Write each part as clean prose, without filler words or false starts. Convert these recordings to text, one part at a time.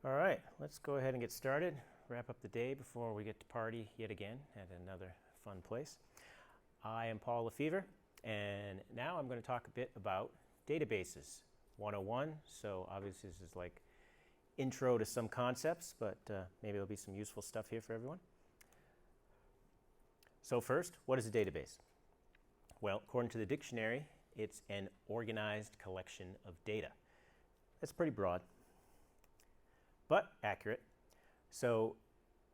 All right, let's go ahead and get started. Wrap up the day before we get to party yet again at another fun place. I am Paul Lefebvre, and now I'm going to talk a bit about databases 101. So obviously this is like intro to some concepts, but maybe there'll be some useful stuff here for everyone. So first, what is a database? Well, according to the dictionary, it's an organized collection of data. That's pretty broad, but accurate. So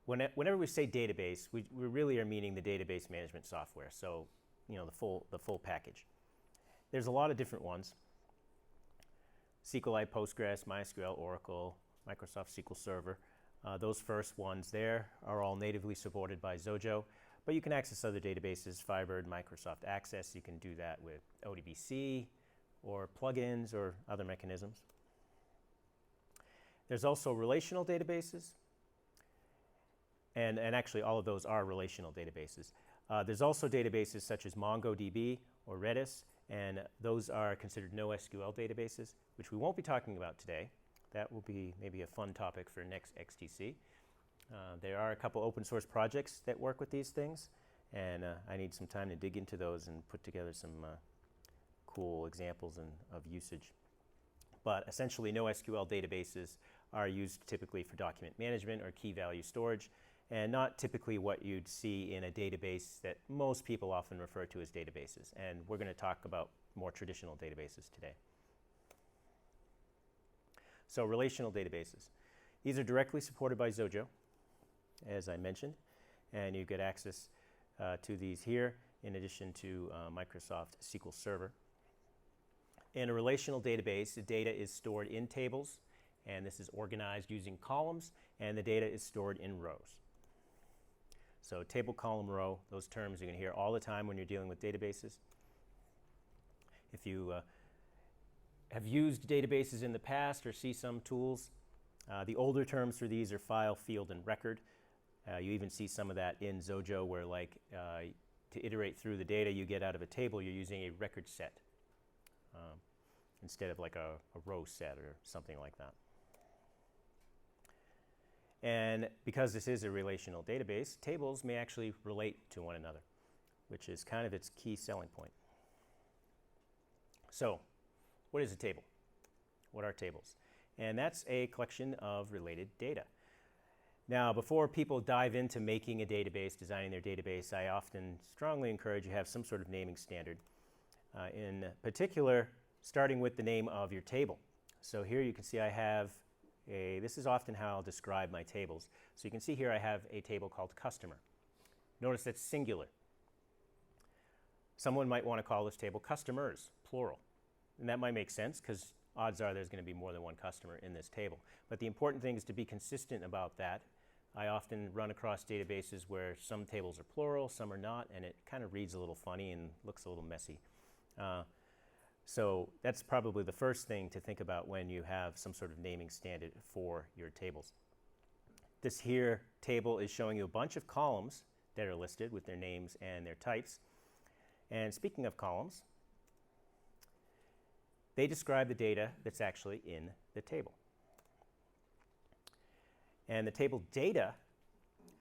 whenever we say database, we really are meaning the database management software. So, you know, the full package. There's a lot of different ones. SQLite, Postgres, MySQL, Oracle, Microsoft SQL Server. Those first ones there are all natively supported by Xojo, but you can access other databases, Firebird, Microsoft Access. You can do that with ODBC or plugins or other mechanisms. There's also relational databases, and actually all of those are relational databases. There's also databases such as MongoDB or Redis, and those are considered NoSQL databases, which we won't be talking about today. That will be maybe a fun topic for next XTC. There are a couple open source projects that work with these things, and I need some time to dig into those and put together some cool examples of usage. But essentially, NoSQL databases are used typically for document management or key value storage, and not typically what you'd see in a database that most people often refer to as databases. And we're going to talk about more traditional databases today. So relational databases. These are directly supported by Xojo, as I mentioned, and you get access to these here in addition to Microsoft SQL Server. In a relational database, the data is stored in tables, and this is organized using columns, and the data is stored in rows. So table, column, row, those terms you're going to hear all the time when you're dealing with databases. If you have used databases in the past or see some tools, the older terms for these are file, field, and record. You even see some of that in Xojo where, like, to iterate through the data you get out of a table, you're using a record set instead of like a row set or something like that. And because this is a relational database, tables may actually relate to one another, which is kind of its key selling point. So, what is a table? What are tables? And that's a collection of related data. Now, before people dive into making a database, designing their database, I often strongly encourage you to have some sort of naming standard. In particular, starting with the name of your table. So here you can see I have this is often how I'll describe my tables. So you can see here I have a table called customer. Notice that's singular. Someone might want to call this table customers, plural. And that might make sense because odds are there's going to be more than one customer in this table. But the important thing is to be consistent about that. I often run across databases where some tables are plural, some are not, and it kind of reads a little funny and looks a little messy. So that's probably the first thing to think about when you have some sort of naming standard for your tables. This here table is showing you a bunch of columns that are listed with their names and their types. And speaking of columns, they describe the data that's actually in the table. And the table data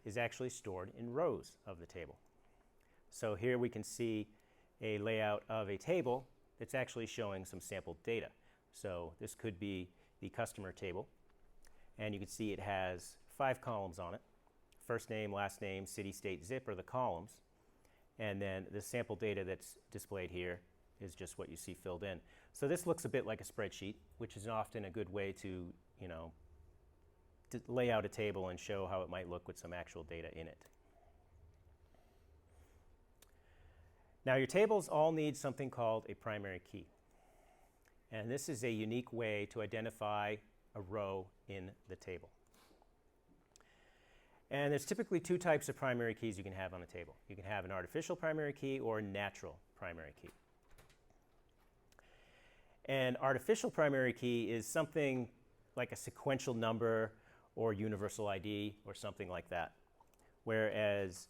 is actually stored in rows of the table. So here we can see a layout of a table that's actually showing some sampled data. So this could be the customer table, and you can see it has 5 columns on it. First name, last name, city, state, zip are the columns, and then the sample data that's displayed here is just what you see filled in. So this looks a bit like a spreadsheet, which is often a good way to, to lay out a table and show how it might look with some actual data in it. Now, your tables all need something called a primary key. And this is a unique way to identify a row in the table. And there's typically 2 types of primary keys you can have on a table. You can have an artificial primary key or a natural primary key. An artificial primary key is something like a sequential number or universal ID or something like that. Whereas,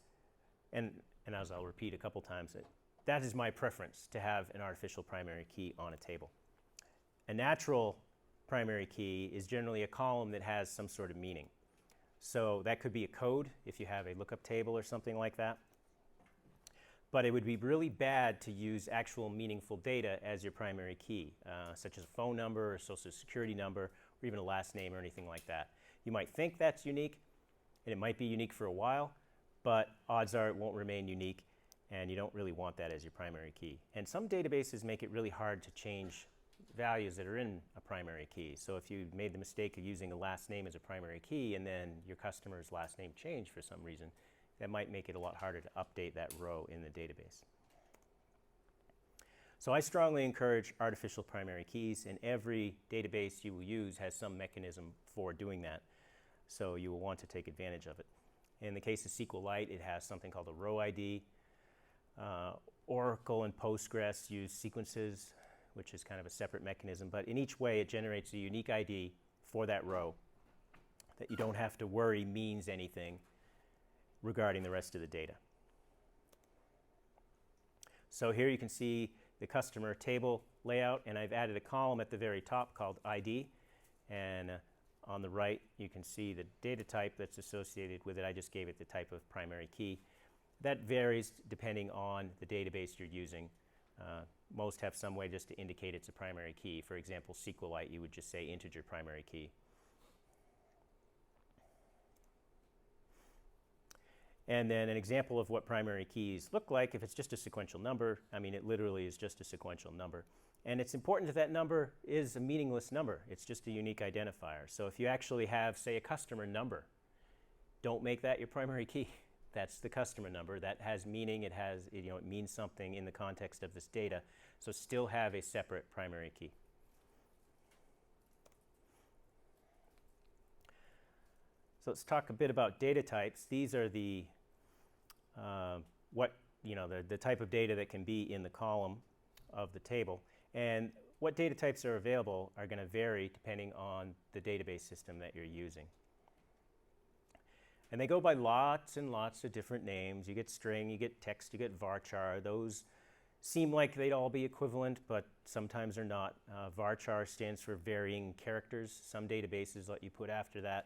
and as I'll repeat a couple times, that is my preference, to have an artificial primary key on a table. A natural primary key is generally a column that has some sort of meaning. So that could be a code if you have a lookup table or something like that. But it would be really bad to use actual meaningful data as your primary key, such as a phone number or social security number or even a last name or anything like that. You might think that's unique, and it might be unique for a while, but odds are it won't remain unique, and you don't really want that as your primary key. And some databases make it really hard to change values that are in a primary key. So if you made the mistake of using a last name as a primary key and then your customer's last name changed for some reason, that might make it a lot harder to update that row in the database. So I strongly encourage artificial primary keys, and every database you will use has some mechanism for doing that. So you will want to take advantage of it. In the case of SQLite, it has something called a row ID. Oracle and Postgres use sequences, which is kind of a separate mechanism, but in each way it generates a unique ID for that row that you don't have to worry means anything regarding the rest of the data. So here you can see the customer table layout, and I've added a column at the very top called ID, and on the right you can see the data type that's associated with it. I just gave it the type of primary key. That varies depending on the database you're using. Most have some way just to indicate it's a primary key. For example, SQLite, you would just say integer primary key. And then an example of what primary keys look like, if it's just a sequential number, I mean, it literally is just a sequential number. And it's important that that number is a meaningless number. It's just a unique identifier. So if you actually have, say, a customer number, don't make that your primary key. That's the customer number. That has meaning. It has, it means something in the context of this data. So still have a separate primary key. So let's talk a bit about data types. These are the the type of data that can be in the column of the table. And what data types are available are going to vary depending on the database system that you're using. And they go by lots and lots of different names. You get string, you get text, you get varchar. Those seem like they'd all be equivalent, but sometimes they're not. Varchar stands for varying characters. Some databases let you put after that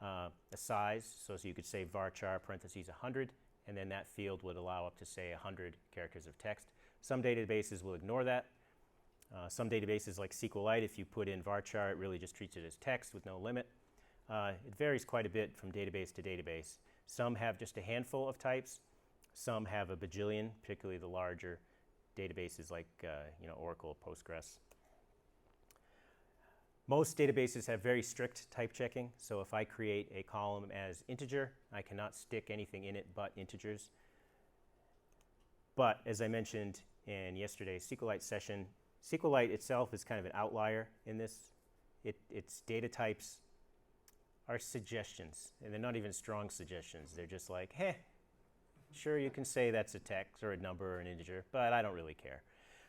a size. So you could say varchar parentheses 100, and then that field would allow up to, say, 100 characters of text. Some databases will ignore that. Some databases like SQLite, if you put in varchar, it really just treats it as text with no limit. It varies quite a bit from database to database. Some have just a handful of types. Some have a bajillion, particularly the larger databases like Oracle, Postgres. Most databases have very strict type checking. So if I create a column as integer, I cannot stick anything in it but integers. But as I mentioned in yesterday's SQLite session, SQLite itself is kind of an outlier in this. Its data types are suggestions, and they're not even strong suggestions. They're just like, hey, sure, you can say that's a text or a number or an integer, but I don't really care.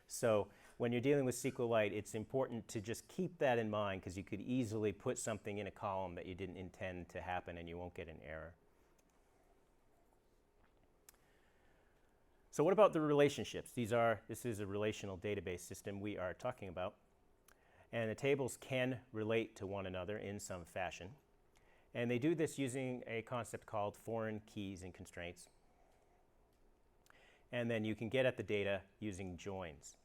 So when you're dealing with SQLite, it's important to just keep that in mind, because you could easily put something in a column that you didn't intend to happen and you won't get an error. So what about the relationships? This is a relational database system we are talking about. And the tables can relate to one another in some fashion. And they do this using a concept called foreign keys and constraints. And then you can get at the data using joins.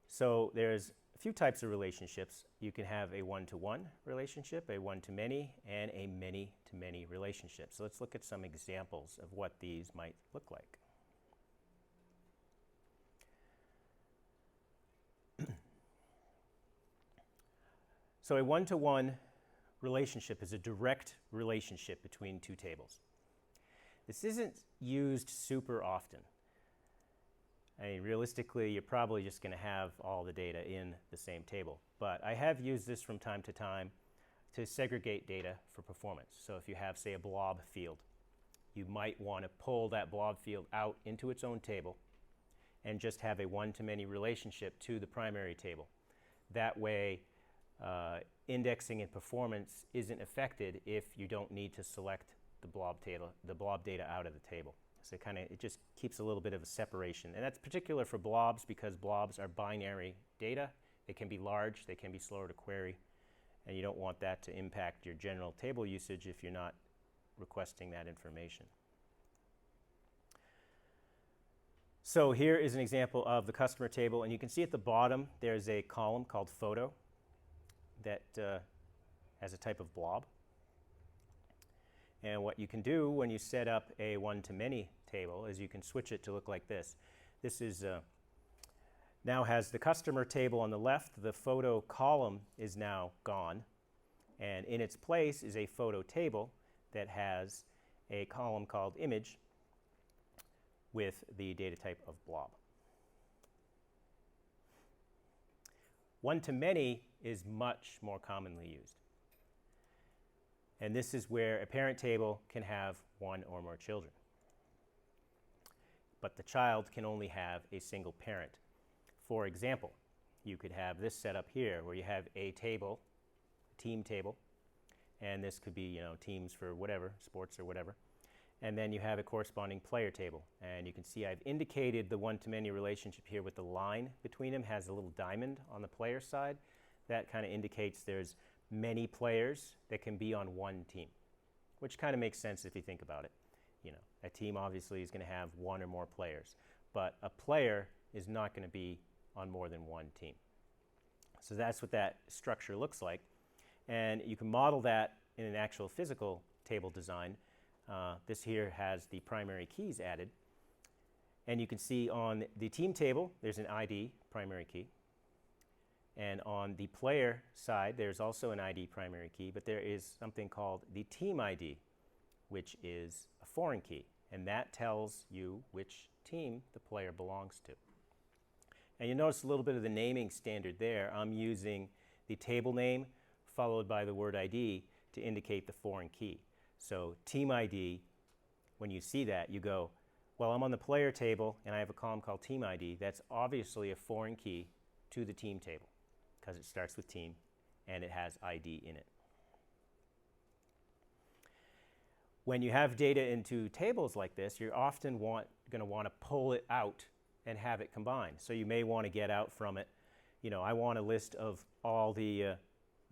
So there's a few types of relationships. You can have a one-to-one relationship, a one-to-many, and a many-to-many relationship. So let's look at some examples of what these might look like. So a one-to-one relationship is a direct relationship between two tables. This isn't used super often. I mean, realistically, you're probably just going to have all the data in the same table. But I have used this from time to time to segregate data for performance. So if you have, say, a blob field, you might want to pull that blob field out into its own table and just have a one-to-many relationship to the primary table. That way, indexing and performance isn't affected if you don't need to select the blob data out of the table. So it just keeps a little bit of a separation. And that's particular for blobs because blobs are binary data. They can be large, they can be slower to query, and you don't want that to impact your general table usage if you're not requesting that information. So here is an example of the customer table, and you can see at the bottom there's a column called photo that has a type of blob. And what you can do when you set up a one-to-many table is you can switch it to look like this. This is now has the customer table on the left. The photo column is now gone, and in its place is a photo table that has a column called image with the data type of blob. One-to-many is much more commonly used. And this is where a parent table can have one or more children. But the child can only have a single parent. For example, you could have this set up here where you have a table, a team table, and this could be, teams for whatever, sports or whatever. And then you have a corresponding player table. And you can see I've indicated the one-to-many relationship here with the line between them has a little diamond on the player side. That kind of indicates there's many players that can be on one team, which kind of makes sense if you think about it. A team obviously is going to have one or more players, but a player is not going to be on more than one team. So that's what that structure looks like. And you can model that in an actual physical table design. This here has the primary keys added. And you can see on the team table, there's an ID primary key. And on the player side, there's also an ID primary key, but there is something called the team ID, which is a foreign key. And that tells you which team the player belongs to. And you notice a little bit of the naming standard there. I'm using the table name followed by the word ID to indicate the foreign key. So team ID, when you see that, you go, well, I'm on the player table and I have a column called team ID. That's obviously a foreign key to the team table because it starts with team and it has ID in it. When you have data into tables like this, you're often going to want to pull it out and have it combined. So you may want to get out from it, I want a list of all the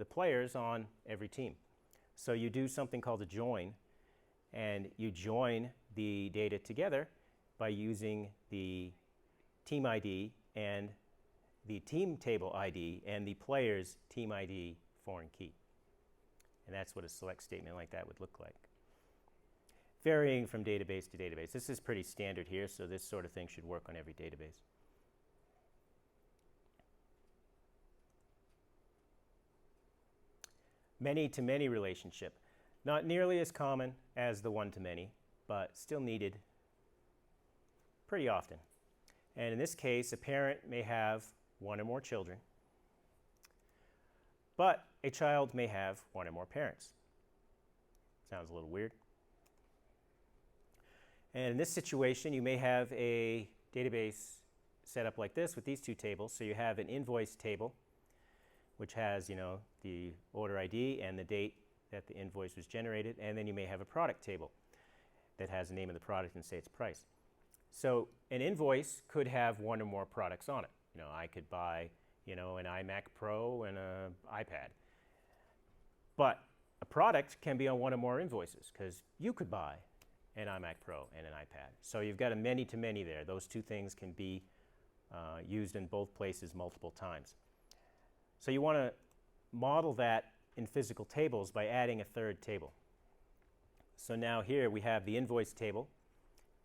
players on every team. So you do something called a join, and you join the data together by using the team ID and the team table ID and the player's team ID foreign key. And that's what a select statement like that would look like. Varying from database to database. This is pretty standard here, so this sort of thing should work on every database. Many-to-many relationship. Not nearly as common as the one-to-many, but still needed pretty often. And in this case, a parent may have one or more children, but a child may have one or more parents. Sounds a little weird. And in this situation, you may have a database set up like this with these two tables. So you have an invoice table, which has, the order ID and the date that the invoice was generated. And then you may have a product table that has the name of the product and say its price. So an invoice could have one or more products on it. I could buy, an iMac Pro and an iPad. But a product can be on one or more invoices because you could buy an iMac Pro and an iPad. So you've got a many-to-many there. Those two things can be used in both places multiple times. So you want to model that in physical tables by adding a third table. So now here we have the invoice table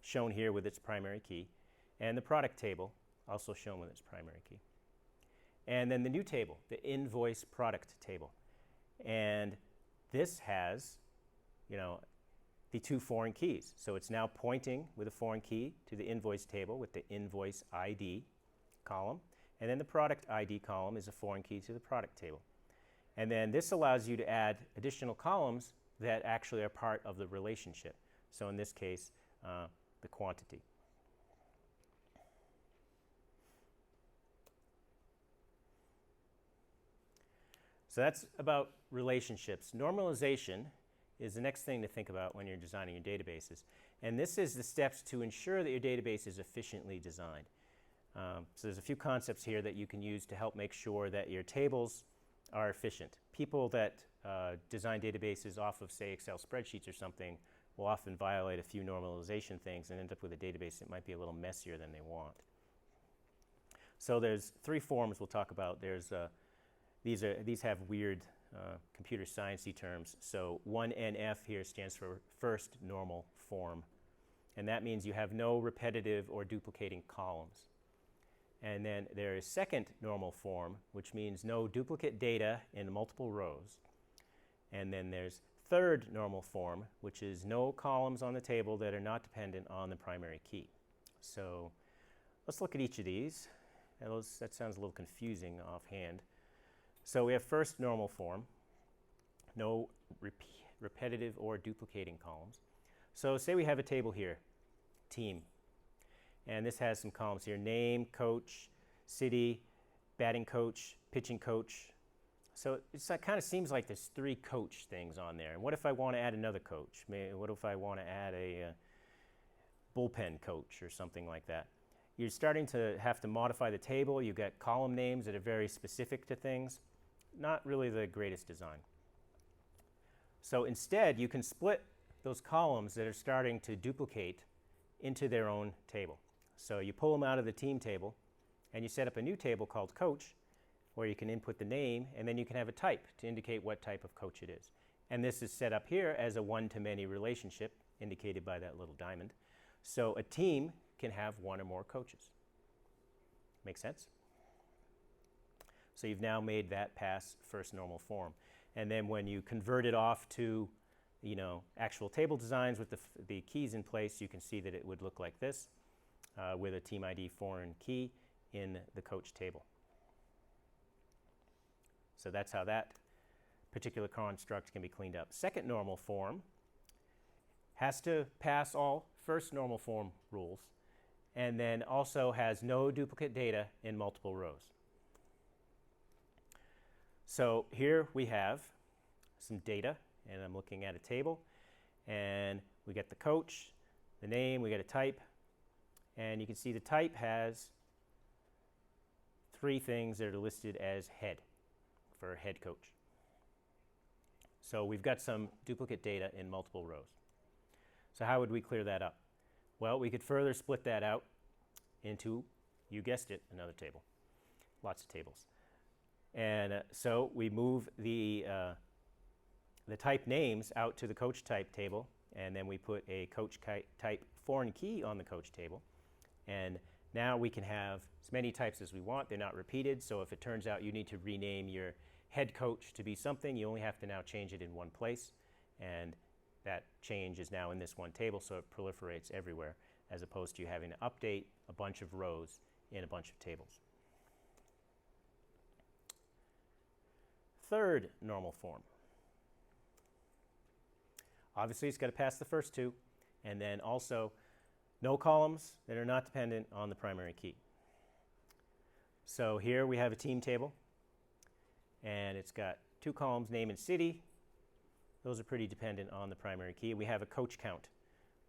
shown here with its primary key, and the product table also shown with its primary key. And then the new table, the invoice product table. And this has, the two foreign keys. So it's now pointing with a foreign key to the invoice table with the invoice ID column. And then the product ID column is a foreign key to the product table. And then this allows you to add additional columns that actually are part of the relationship. So in this case, the quantity. So that's about relationships. Normalization is the next thing to think about when you're designing your databases. And this is the steps to ensure that your database is efficiently designed. So there's a few concepts here that you can use to help make sure that your tables are efficient. People that design databases off of, say, Excel spreadsheets or something will often violate a few normalization things and end up with a database that might be a little messier than they want. So there's three forms we'll talk about. There's, these have weird computer sciencey terms. So 1NF here stands for first normal form. And that means you have no repetitive or duplicating columns. And then there is second normal form, which means no duplicate data in multiple rows. And then there's third normal form, which is no columns on the table that are not dependent on the primary key. So let's look at each of these. That sounds a little confusing offhand. So we have first normal form, no repetitive or duplicating columns. So say we have a table here, team. And this has some columns here: name, coach, city, batting coach, pitching coach. So it kind of seems like there's three coach things on there. And what if I want to add another coach? What if I want to add a bullpen coach or something like that? You're starting to have to modify the table. You've got column names that are very specific to things. Not really the greatest design. So instead, you can split those columns that are starting to duplicate into their own table. So you pull them out of the team table, and you set up a new table called coach, where you can input the name, and then you can have a type to indicate what type of coach it is. And this is set up here as a one-to-many relationship, indicated by that little diamond. So a team can have one or more coaches. Make sense? So you've now made that pass first normal form. And then when you convert it off to actual table designs with the keys in place, you can see that it would look like this with a team ID foreign key in the coach table. So that's how that particular construct can be cleaned up. Second normal form has to pass all first normal form rules, and then also has no duplicate data in multiple rows. So here we have some data, and I'm looking at a table, and we get the coach, the name, we get a type, and you can see the type has three things that are listed as head for head coach. So we've got some duplicate data in multiple rows. So how would we clear that up? Well, we could further split that out into, you guessed it, another table. Lots of tables. And so we move the type names out to the coach type table, and then we put a coach type foreign key on the coach table. And now we can have as many types as we want. They're not repeated, so if it turns out you need to rename your head coach to be something, you only have to now change it in one place, and that change is now in this one table, so it proliferates everywhere, as opposed to you having to update a bunch of rows in a bunch of tables. Third normal form. Obviously, it's got to pass the first two, and then also no columns that are not dependent on the primary key. So here we have a team table, and it's got two columns, name and city. Those are pretty dependent on the primary key. We have a coach count,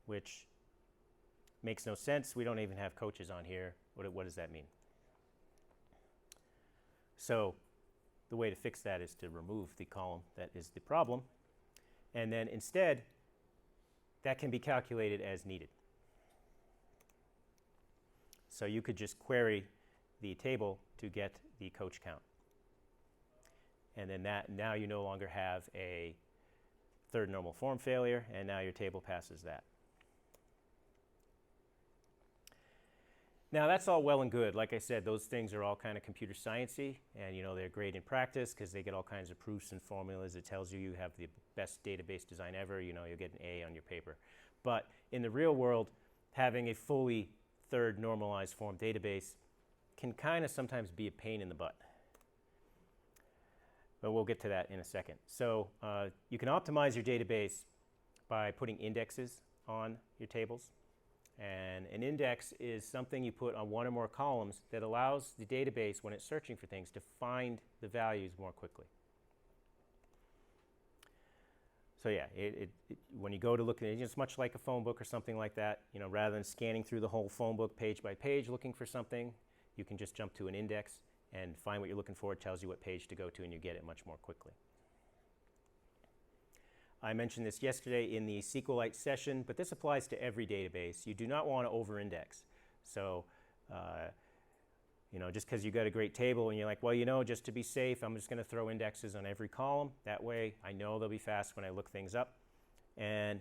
which makes no sense. We don't even have coaches on here. What does that mean? So the way to fix that is to remove the column that is the problem, and then instead that can be calculated as needed. So you could just query the table to get the coach count. And then now you no longer have a third normal form failure, and now your table passes that. Now that's all well and good. Like I said, those things are all kind of computer sciencey, and they're great in practice because they get all kinds of proofs and formulas. It tells you have the best database design ever. You'll get an A on your paper. But in the real world, having a fully third normalized form database can kind of sometimes be a pain in the butt. But we'll get to that in a second. So you can optimize your database by putting indexes on your tables. And an index is something you put on one or more columns that allows the database, when it's searching for things, to find the values more quickly. So yeah, when you go to look at it, it's much like a phone book or something like that. Rather than scanning through the whole phone book page by page looking for something, you can just jump to an index and find what you're looking for. It tells you what page to go to, and you get it much more quickly. I mentioned this yesterday in the SQLite session, but this applies to every database. You do not want to over-index. So, just because you got a great table and you're like, well, just to be safe, I'm just going to throw indexes on every column. That way, I know they'll be fast when I look things up. And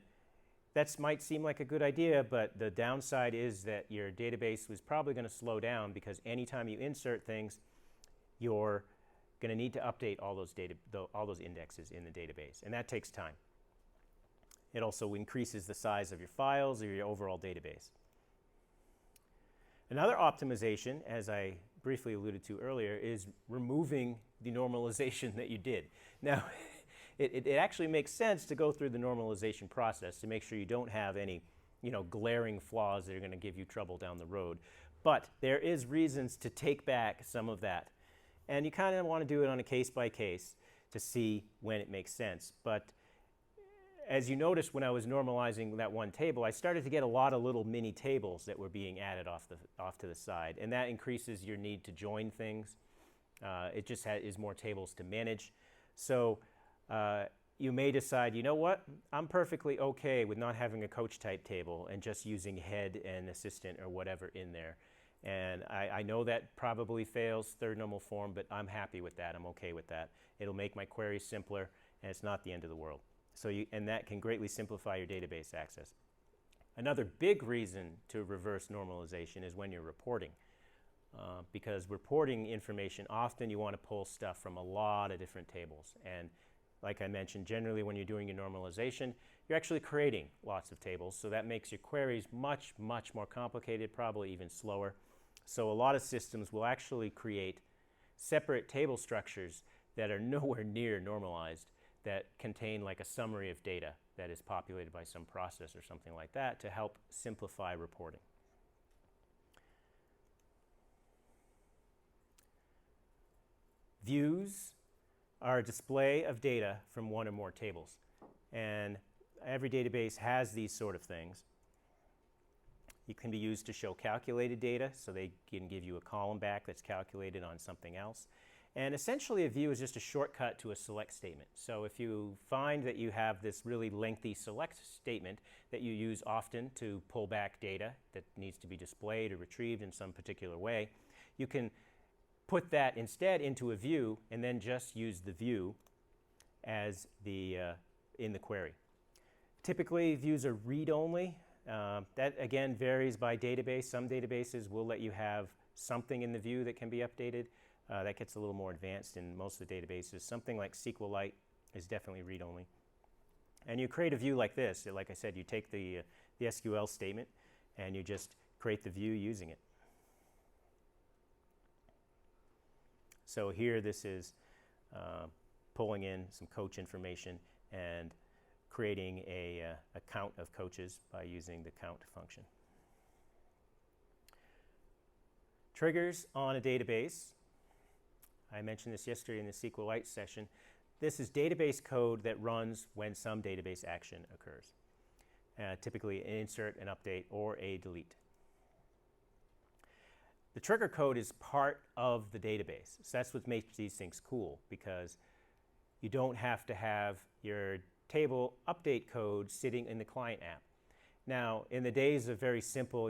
that might seem like a good idea, but the downside is that your database was probably going to slow down, because anytime you insert things, you're going to need to update all those indexes in the database, and that takes time. It also increases the size of your files or your overall database. Another optimization, as I briefly alluded to earlier, is removing the normalization that you did. Now, it actually makes sense to go through the normalization process to make sure you don't have any glaring flaws that are going to give you trouble down the road. But there is reasons to take back some of that. And you kind of want to do it on a case-by-case to see when it makes sense. But as you noticed, when I was normalizing that one table, I started to get a lot of little mini tables that were being added off to the side. And that increases your need to join things. It just is more tables to manage. So you may decide, you know what, I'm perfectly okay with not having a coach type table and just using head and assistant or whatever in there. And I know that probably fails third normal form, but I'm happy with that. I'm okay with that. It'll make my queries simpler, and it's not the end of the world. And that can greatly simplify your database access. Another big reason to reverse normalization is when you're reporting. Because reporting information, often you want to pull stuff from a lot of different tables. And like I mentioned, generally when you're doing your normalization, you're actually creating lots of tables. So that makes your queries much, much more complicated, probably even slower. So a lot of systems will actually create separate table structures that are nowhere near normalized, that contain like a summary of data that is populated by some process or something like that to help simplify reporting. Views are a display of data from one or more tables. And every database has these sort of things. It can be used to show calculated data, so they can give you a column back that's calculated on something else. And essentially a view is just a shortcut to a select statement. So if you find that you have this really lengthy select statement that you use often to pull back data that needs to be displayed or retrieved in some particular way, you can put that instead into a view and then just use the view as in the query. Typically views are read-only. That again varies by database. Some databases will let you have something in the view that can be updated. That gets a little more advanced in most of the databases. Something like SQLite is definitely read-only. And you create a view like this. Like I said, you take the SQL statement and you just create the view using it. So here this is pulling in some coach information and creating a count of coaches by using the count function. Triggers on a database. I mentioned this yesterday in the SQLite session. This is database code that runs when some database action occurs. Typically an insert, an update, or a delete. The trigger code is part of the database. So that's what makes these things cool, because you don't have to have your table update code sitting in the client app. Now, in the days of very simple,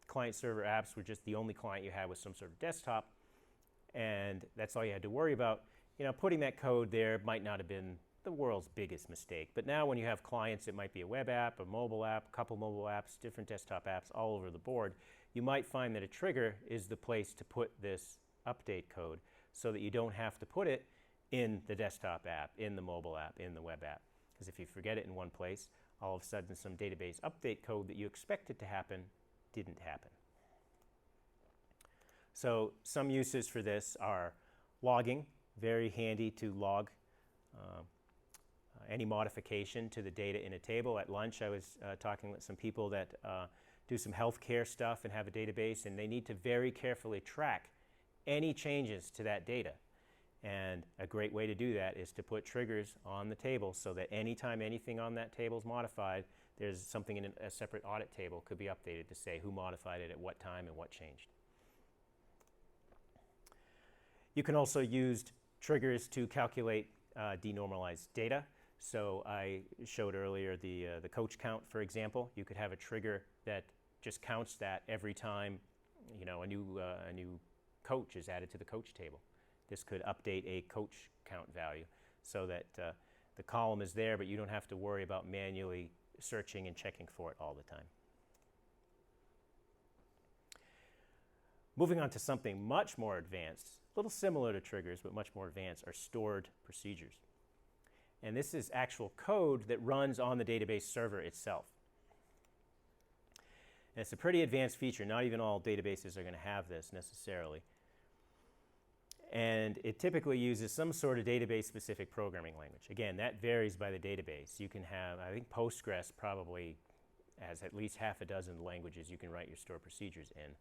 client-server apps were just the only client you had with some sort of desktop, and that's all you had to worry about. Putting that code there might not have been the world's biggest mistake. But now when you have clients, it might be a web app, a mobile app, a couple mobile apps, different desktop apps all over the board. You might find that a trigger is the place to put this update code so that you don't have to put it in the desktop app, in the mobile app, in the web app. Because if you forget it in one place, all of a sudden some database update code that you expected to happen didn't happen. So some uses for this are logging, very handy to log any modification to the data in a table. At lunch I was talking with some people that do some healthcare stuff and have a database, and they need to very carefully track any changes to that data. And a great way to do that is to put triggers on the table so that anytime anything on that table is modified, there's something in a separate audit table could be updated to say who modified it at what time and what changed. You can also use triggers to calculate denormalized data. So I showed earlier the coach count, for example. You could have a trigger that just counts that every time, you know, a new coach is added to the coach table. This could update a coach count value so that the column is there, but you don't have to worry about manually searching and checking for it all the time. Moving on to something much more advanced, a little similar to triggers, but much more advanced, are stored procedures. And this is actual code that runs on the database server itself. And it's a pretty advanced feature. Not even all databases are going to have this necessarily. And it typically uses some sort of database-specific programming language. Again, that varies by the database. You can have, I think Postgres probably has at least half a dozen languages you can write your stored procedures in.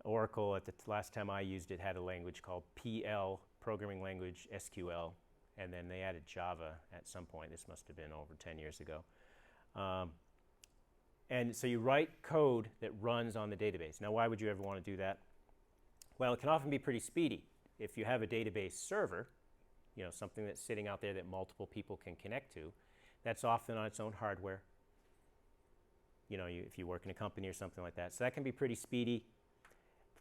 Oracle, at the last time I used it, had a language called PL, Programming Language SQL, and then they added Java at some point. This must have been over 10 years ago. And so you write code that runs on the database. Now, why would you ever want to do that? Well, it can often be pretty speedy. If you have a database server, you know, something that's sitting out there that multiple people can connect to, that's often on its own hardware. You know, if you work in a company or something like that. So that can be pretty speedy,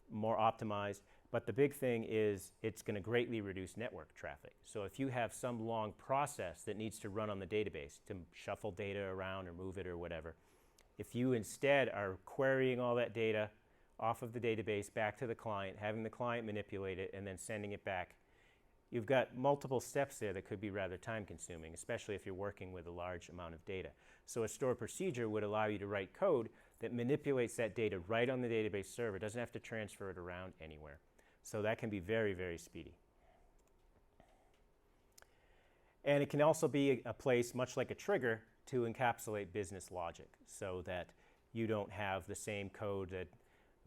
more optimized. But the big thing is it's going to greatly reduce network traffic. So if you have some long process that needs to run on the database to shuffle data around or move it or whatever, if you instead are querying all that data off of the database back to the client, having the client manipulate it, and then sending it back, you've got multiple steps there that could be rather time consuming, especially if you're working with a large amount of data. So a stored procedure would allow you to write code that manipulates that data right on the database server, doesn't have to transfer it around anywhere. So that can be very, very speedy. And it can also be a place, much like a trigger, to encapsulate business logic so that you don't have the same code that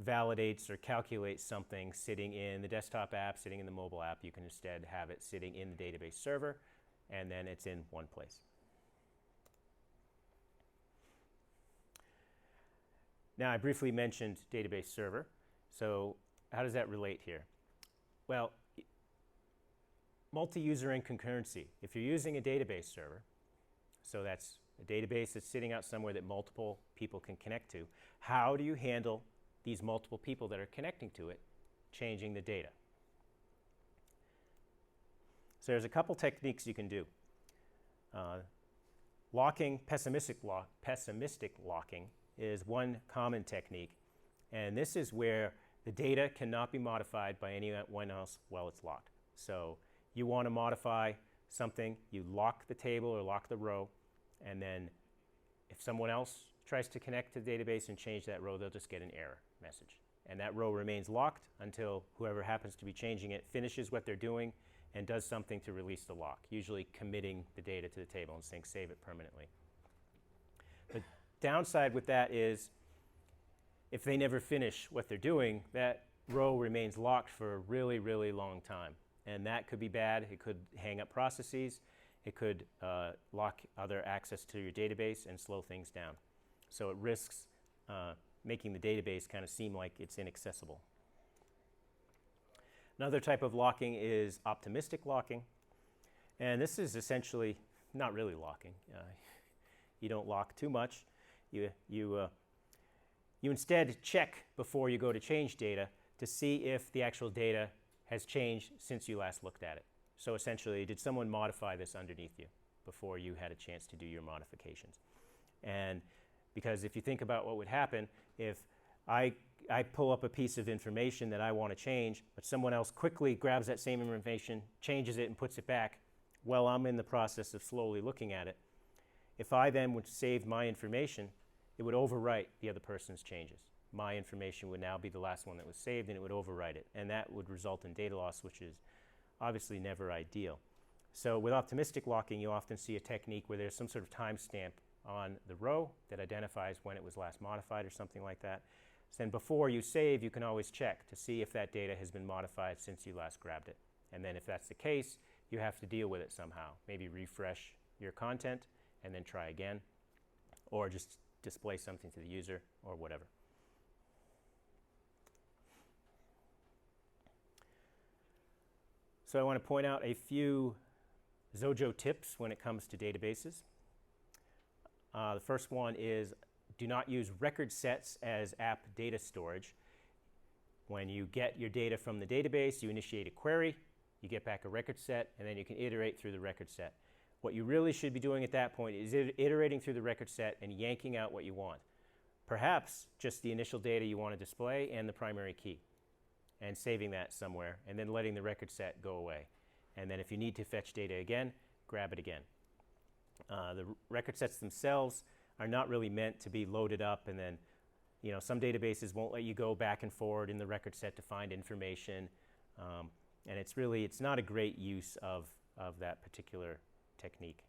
validates or calculates something sitting in the desktop app, sitting in the mobile app. You can instead have it sitting in the database server, and then it's in one place. Now, I briefly mentioned database server. So how does that relate here? Well, multi-user and concurrency. If you're using a database server, so that's a database that's sitting out somewhere that multiple people can connect to, how do you handle these multiple people that are connecting to it changing the data? So there's a couple techniques you can do. Locking, pessimistic locking is one common technique. And this is where the data cannot be modified by anyone else while it's locked. So you want to modify something, you lock the table or lock the row, and then if someone else tries to connect to the database and change that row, they'll just get an error message. And that row remains locked until whoever happens to be changing it finishes what they're doing and does something to release the lock, usually committing the data to the table and saying save it permanently. The downside with that is if they never finish what they're doing, that row remains locked for a really, really long time. And that could be bad. It could hang up processes. It could lock other access to your database and slow things down. So it risks making the database kind of seem like it's inaccessible. Another type of locking is optimistic locking. And this is essentially not really locking. You don't lock too much. You instead check before you go to change data to see if the actual data has changed since you last looked at it. So essentially, did someone modify this underneath you before you had a chance to do your modifications? And because if you think about what would happen if I pull up a piece of information that I want to change, but someone else quickly grabs that same information, changes it, and puts it back, while I'm in the process of slowly looking at it. If I then would save my information, it would overwrite the other person's changes. My information would now be the last one that was saved, and it would overwrite it. And that would result in data loss, which is obviously never ideal. So with optimistic locking, you often see a technique where there's some sort of timestamp on the row that identifies when it was last modified or something like that. So then before you save, you can always check to see if that data has been modified since you last grabbed it. And then if that's the case, you have to deal with it somehow. Maybe refresh your content and then try again, or just display something to the user or whatever. So I want to point out a few Xojo tips when it comes to databases. The first one is do not use record sets as app data storage. When you get your data from the database, you initiate a query, you get back a record set, and then you can iterate through the record set. What you really should be doing at that point is iterating through the record set and yanking out what you want. Perhaps just the initial data you want to display and the primary key, and saving that somewhere, and then letting the record set go away. And then if you need to fetch data again, grab it again. The record sets themselves are not really meant to be loaded up, and then some databases won't let you go back and forward in the record set to find information, and it's not a great use of that particular technique.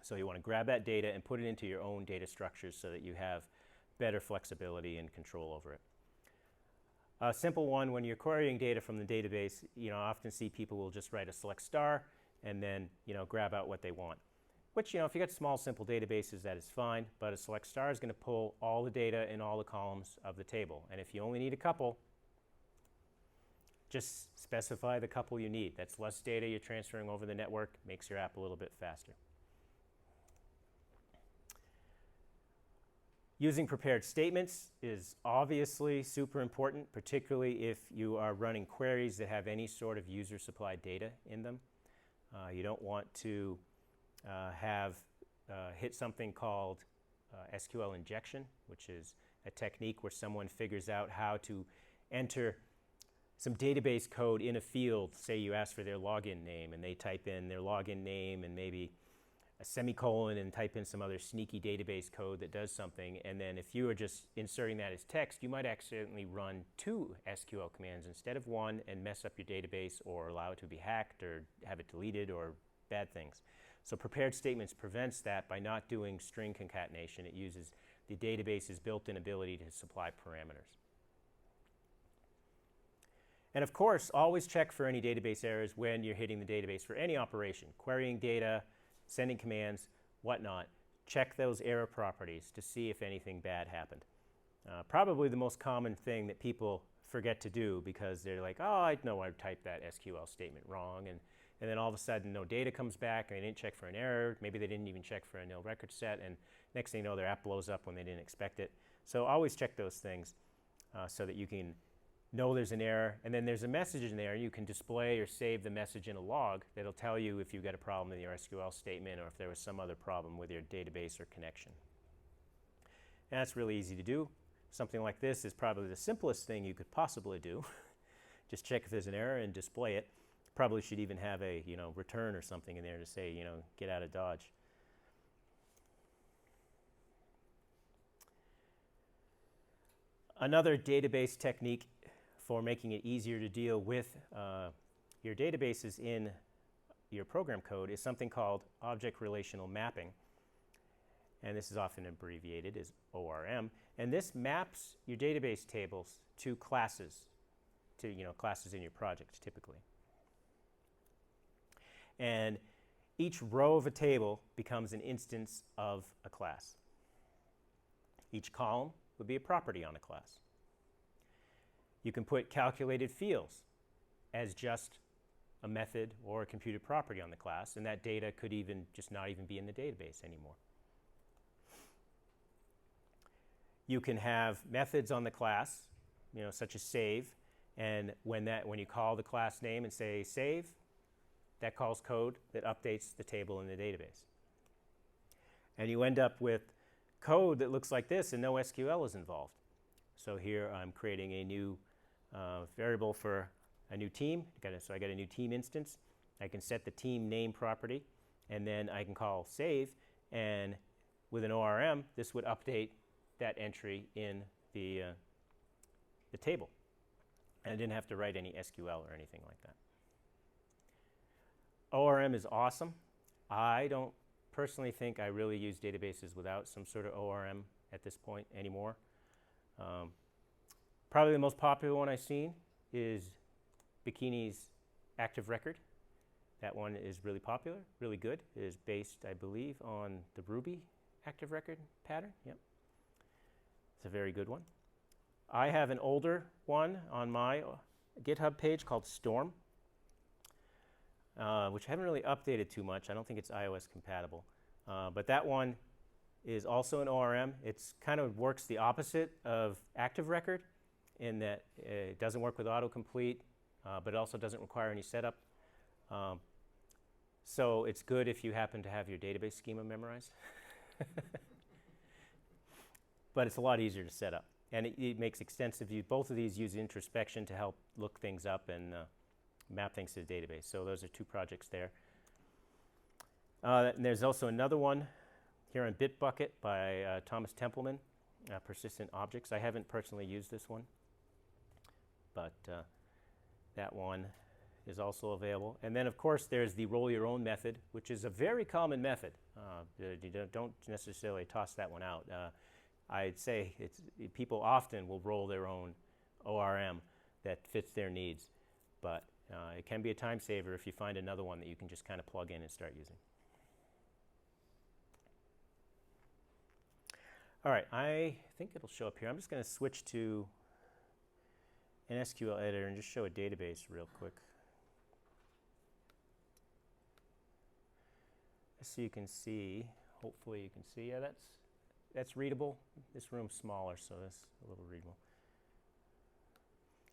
So you want to grab that data and put it into your own data structures so that you have better flexibility and control over it. A simple one, when you're querying data from the database, I often see people will just write a select star and then grab out what they want. Which, if you got small, simple databases, that is fine, but a select star is going to pull all the data in all the columns of the table. And if you only need a couple, just specify the couple you need. That's less data you're transferring over the network, makes your app a little bit faster. Using prepared statements is obviously super important, particularly if you are running queries that have any sort of user-supplied data in them. You don't want to hit something called SQL injection, which is a technique where someone figures out how to enter some database code in a field. Say you ask for their login name, and they type in their login name and maybe a semicolon and type in some other sneaky database code that does something. And then if you are just inserting that as text, you might accidentally run 2 SQL commands instead of 1 and mess up your database or allow it to be hacked or have it deleted or bad things. So prepared statements prevents that by not doing string concatenation. It uses the database's built-in ability to supply parameters. And of course, always check for any database errors when you're hitting the database for any operation, querying data, sending commands, whatnot. Check those error properties to see if anything bad happened. Probably the most common thing that people forget to do because they're like, oh, I know I typed that SQL statement wrong, and then all of a sudden no data comes back, and they didn't check for an error. Maybe they didn't even check for a nil record set, and next thing you know, their app blows up when they didn't expect it. So always check those things so that you can know there's an error, and then there's a message in there. You can display or save the message in a log that'll tell you if you've got a problem in your SQL statement or if there was some other problem with your database or connection. And that's really easy to do. Something like this is probably the simplest thing you could possibly do. Just check if there's an error and display it. Probably should even have a return or something in there to say get out of Dodge. Another database technique for making it easier to deal with your databases in your program code is something called object relational mapping. And this is often abbreviated as ORM. And this maps your database tables to classes, classes in your project typically. And each row of a table becomes an instance of a class. Each column would be a property on a class. You can put calculated fields as just a method or a computed property on the class, and that data could even just not even be in the database anymore. You can have methods on the class, such as save, and when you call the class name and say save, that calls code that updates the table in the database. And you end up with code that looks like this and no SQL is involved. So here I'm creating a new variable for a new team. So I got a new team instance. I can set the team name property, and then I can call save, and with an ORM, this would update that entry in the table. And I didn't have to write any SQL or anything like that. ORM is awesome. I don't personally think I really use databases without some sort of ORM at this point anymore. Probably the most popular one I've seen is Bikini's Active Record. That one is really popular, really good. It is based, I believe, on the Ruby Active Record pattern. Yep. It's a very good one. I have an older one on my GitHub page called Storm. which I haven't really updated too much. I don't think it's iOS compatible. But that one is also an ORM. It's kind of works the opposite of Active Record in that it doesn't work with autocomplete, but it also doesn't require any setup. So it's good if you happen to have your database schema memorized. But it's a lot easier to set up. And it makes extensive use. Both of these use introspection to help look things up and map things to the database. So those are two projects there. And there's also another one here on Bitbucket by Thomas Templeman, Persistent Objects. I haven't personally used this one, but that one is also available. And then, of course, there's the roll your own method, which is a very common method. You don't necessarily toss that one out. I'd say people often will roll their own ORM that fits their needs, but it can be a time saver if you find another one that you can just kind of plug in and start using. All right, I think it'll show up here. I'm just going to switch to an SQL editor and just show a database real quick. So you can see, hopefully you can see, yeah, that's readable. This room's smaller, so that's a little readable.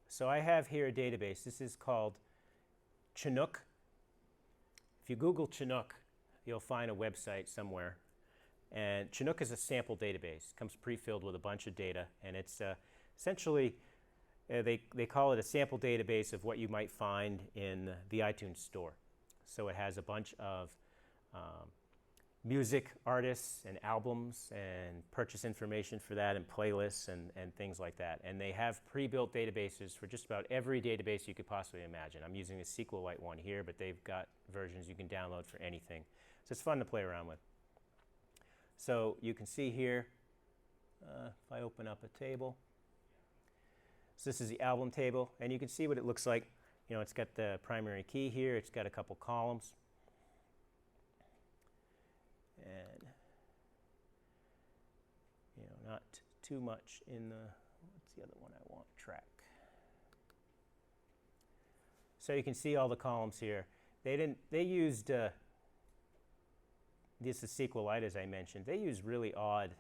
So I have here a database. This is called Chinook. If you Google Chinook, you'll find a website somewhere. And Chinook is a sample database. It comes pre-filled with a bunch of data, and it's essentially, they call it a sample database of what you might find in the iTunes store. So it has a bunch of music artists and albums and purchase information for that and playlists and things like that. And they have pre-built databases for just about every database you could possibly imagine. I'm using the SQLite one here, but they've got versions you can download for anything. So it's fun to play around with. So you can see here, if I open up a table, so this is the album table, and you can see what it looks like. You know, it's got the primary key here, it's got a couple columns. And, you know, not too much in the, what's the other one I want? Track. So you can see all the columns here. They used, this is SQLite, as I mentioned. They use really odd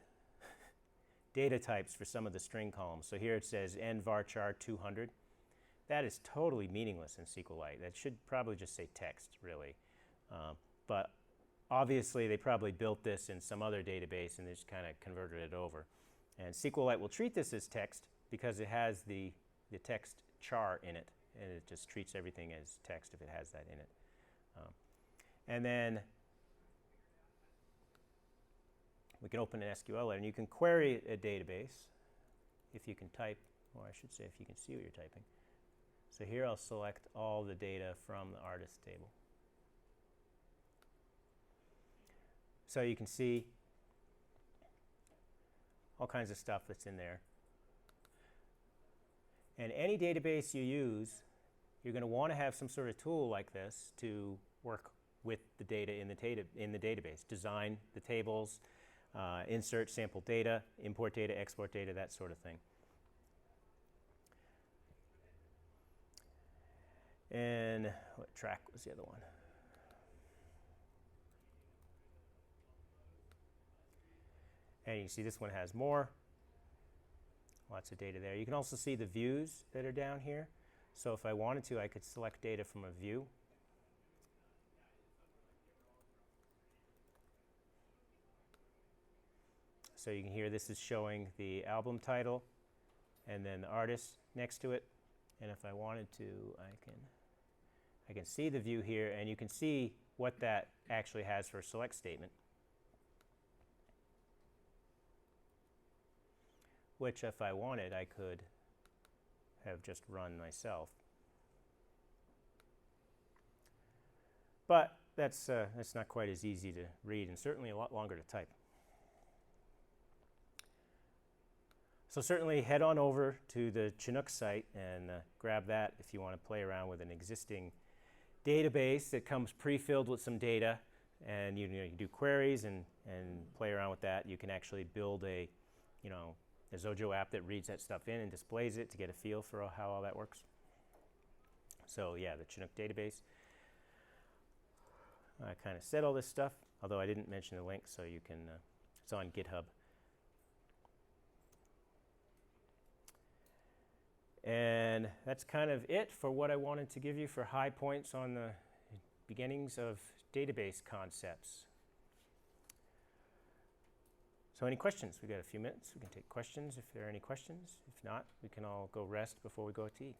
data types for some of the string columns. So here it says n varchar 200. That is totally meaningless in SQLite. That should probably just say text, really. But obviously, they probably built this in some other database and they just kind of converted it over. And SQLite will treat this as text because it has the text char in it, and it just treats everything as text if it has that in it. And then we can open an SQL editor, and you can query a database if you can type, or I should say if you can see what you're typing. So here I'll select all the data from the artist table. So you can see all kinds of stuff that's in there. And any database you use, you're going to want to have some sort of tool like this to work with the data in the database. Design the tables, insert sample data, import data, export data, that sort of thing. And what track was the other one? And you can see this one has more. Lots of data there. You can also see the views that are down here. So if I wanted to, I could select data from a view. So you can hear this is showing the album title and then the artist next to it. And if I wanted to, I can see the view here, and you can see what that actually has for a select statement, which if I wanted, I could have just run myself. But that's not quite as easy to read, and certainly a lot longer to type. So certainly head on over to the Chinook site and grab that if you want to play around with an existing database that comes pre-filled with some data, and you can do queries and play around with that. You can actually build a Xojo app that reads that stuff in and displays it to get a feel for how all that works. So yeah, the Chinook database. I kind of said all this stuff, although I didn't mention the link, so you can, it's on GitHub. And that's kind of it for what I wanted to give you for high points on the beginnings of database concepts. So any questions? We've got a few minutes. We can take questions if there are any questions. If not, we can all go rest before we go to eat.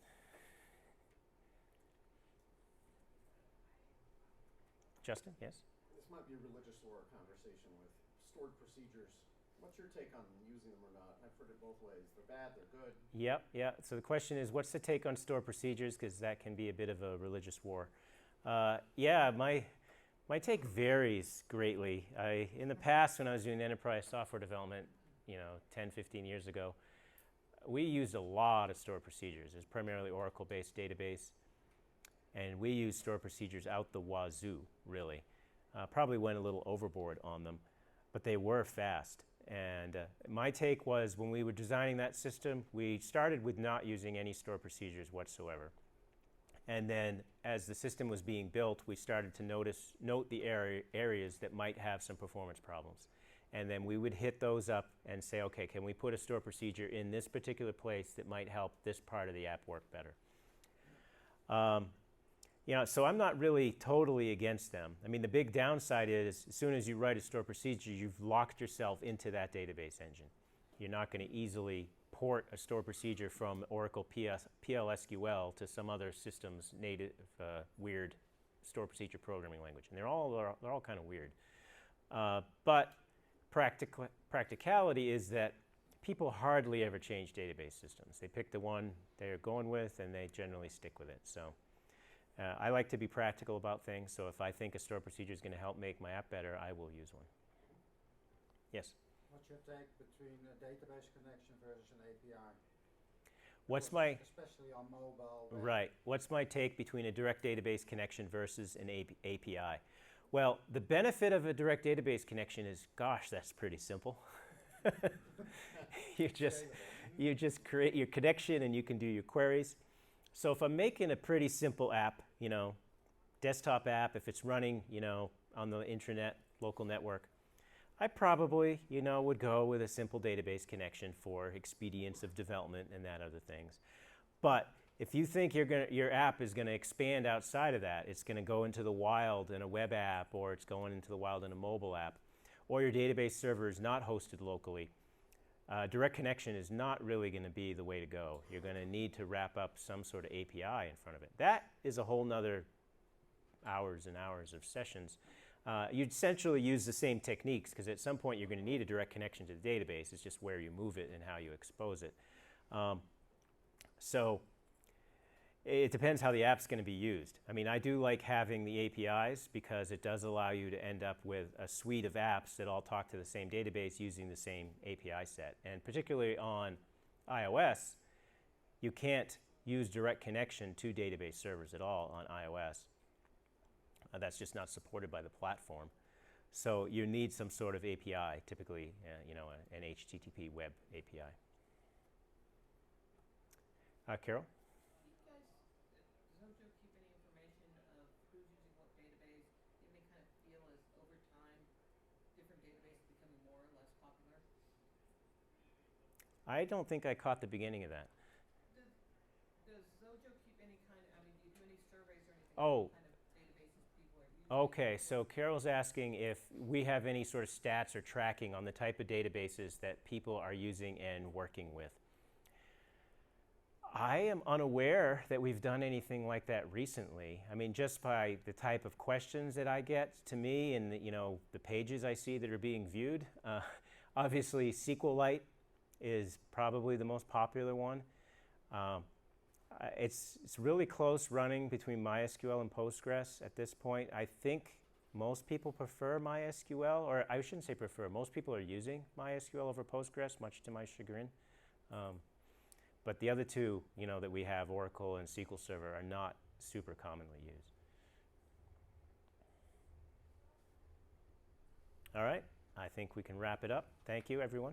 Justin, yes? This might be a religious war conversation with stored procedures. What's your take on using them or not? I've heard it both ways. They're bad, they're good. Yep, yeah. So the question is, what's the take on stored procedures? Because that can be a bit of a religious war. Yeah, my take varies greatly. In the past, when I was doing enterprise software development, 10, 15 years ago, we used a lot of stored procedures. It was primarily Oracle-based database, and we used stored procedures out the wazoo, really. Probably went a little overboard on them, but they were fast. And my take was, when we were designing that system, we started with not using any stored procedures whatsoever. And then as the system was being built, we started to note the areas that might have some performance problems. And then we would hit those up and say, okay, can we put a store procedure in this particular place that might help this part of the app work better? So I'm not really totally against them. I mean, the big downside is, as soon as you write a store procedure, you've locked yourself into that database engine. You're not going to easily port a store procedure from Oracle PLSQL to some other system's native weird store procedure programming language. And they're all kind of weird. But practicality is that people hardly ever change database systems. They pick the one they're going with, and they generally stick with it. So I like to be practical about things. So if I think a store procedure is going to help make my app better, I will use one. Yes? What's your take between a database connection versus an API? Especially on mobile. Right. What's my take between a direct database connection versus an API? Well, the benefit of a direct database connection is, gosh, that's pretty simple. you just create your connection and you can do your queries. So if I'm making a pretty simple app, desktop app, if it's running, on the intranet, local network, I probably, would go with a simple database connection for expedience of development and that other things. But if you think your app is going to expand outside of that, it's going to go into the wild in a web app, or it's going into the wild in a mobile app, or your database server is not hosted locally, direct connection is not really going to be the way to go. You're going to need to wrap up some sort of API in front of it. That is a whole nother hours and hours of sessions. You'd essentially use the same techniques, because at some point you're going to need a direct connection to the database. It's just where you move it and how you expose it. So it depends how the app's going to be used. I mean, I do like having the APIs, because it does allow you to end up with a suite of apps that all talk to the same database using the same API set. And particularly on iOS, you can't use direct connection to database servers at all on iOS. That's just not supported by the platform. So you need some sort of API, typically an HTTP web API. Carol? Do you guys, does Xojo keep any information of who's using what database? Do you have any kind of feel as over time different databases becoming more or less popular? I don't think I caught the beginning of that. Does Xojo keep any kind of, do you do any surveys or anything? Oh. Kind of databases people are using? Okay, so Carol's asking if we have any sort of stats or tracking on the type of databases that people are using and working with. I am unaware that we've done anything like that recently. I mean, just by the type of questions that I get to me and the pages I see that are being viewed. Obviously, SQLite is probably the most popular one. It's really close running between MySQL and Postgres at this point. I think most people prefer MySQL, or I shouldn't say prefer. Most people are using MySQL over Postgres, much to my chagrin. But the other two, that we have, Oracle and SQL Server, are not super commonly used. All right, I think we can wrap it up. Thank you, everyone.